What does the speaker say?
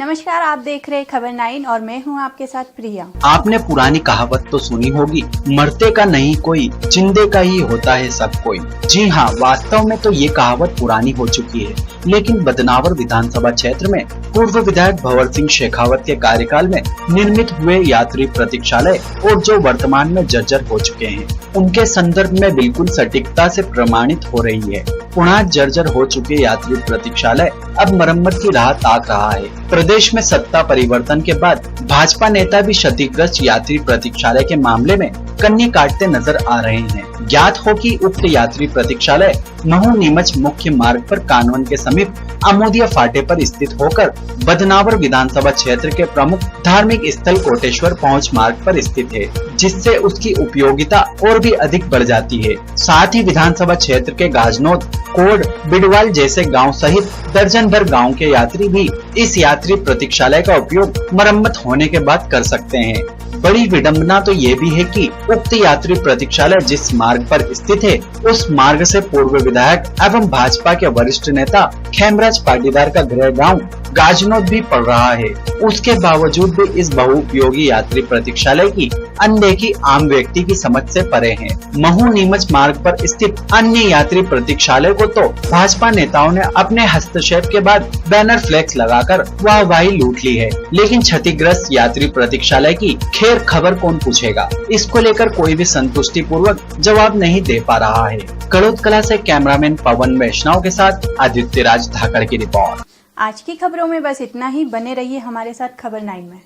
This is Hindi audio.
नमस्कार, आप देख रहे खबर 9 और मैं हूं आपके साथ प्रिया। आपने पुरानी कहावत तो सुनी होगी, मरते का नहीं कोई, जिंदे का ही होता है सब कोई। जी हाँ, वास्तव में तो ये कहावत पुरानी हो चुकी है, लेकिन बदनावर विधानसभा क्षेत्र में पूर्व विधायक भंवर सिंह शेखावत के कार्यकाल में निर्मित हुए यात्री प्रतीक्षालय और जो वर्तमान में जर्जर हो चुके हैं, उनके संदर्भ में बिल्कुल सटीकता से प्रमाणित हो रही है। पुनः जर्जर हो चुके यात्री प्रतीक्षालय अब मरम्मत की राह ताक रहा है। प्रदेश में सत्ता परिवर्तन के बाद भाजपा नेता भी क्षतिग्रस्त यात्री प्रतीक्षालय के मामले में कन्नी काटते नजर आ रहे हैं। ज्ञात हो कि उक्त यात्री प्रतीक्षालय महू नीमच मुख्य मार्ग पर कानवन के समीप अमोदिया फाटे पर स्थित होकर बदनावर विधानसभा क्षेत्र के प्रमुख धार्मिक स्थल कोटेश्वर पहुंच मार्ग पर स्थित है, जिससे उसकी उपयोगिता और भी अधिक बढ़ जाती है। साथ ही विधानसभा क्षेत्र के गाजनोद, कोड, बिडवाल जैसे गांव सहित दर्जन भर गाँव के यात्री भी इस यात्री प्रतीक्षालय का उपयोग मरम्मत होने के बाद कर सकते हैं। बड़ी विडंबना तो ये भी है कि उक्त यात्री प्रतीक्षालय जिस मार्ग पर स्थित है, उस मार्ग से पूर्व विधायक एवं भाजपा के वरिष्ठ नेता खेमराज पाटीदार का गृह गांव गाजनोद भी पड़ रहा है। उसके बावजूद भी इस बहुउपयोगी यात्री प्रतीक्षालय की अनदेखी आम व्यक्ति की समझ से परे है। महू नीमच मार्ग पर स्थित अन्य यात्री प्रतीक्षालय को तो भाजपा नेताओं ने अपने हस्तक्षेप के बाद बैनर फ्लेक्स लगाकर वाहवाही लूट ली है, लेकिन क्षतिग्रस्त यात्री प्रतीक्षालय की खैर खबर कौन पूछेगा। इसको लेकर कोई भी संतुष्टि पूर्वक जवाब नहीं दे पा रहा है। कड़ोद कला से कैमरामैन पवन वैष्णव के साथ आदित्य राज धाकड़ की रिपोर्ट। आज की खबरों में बस इतना ही। बने रहिए हमारे साथ खबर 9 में।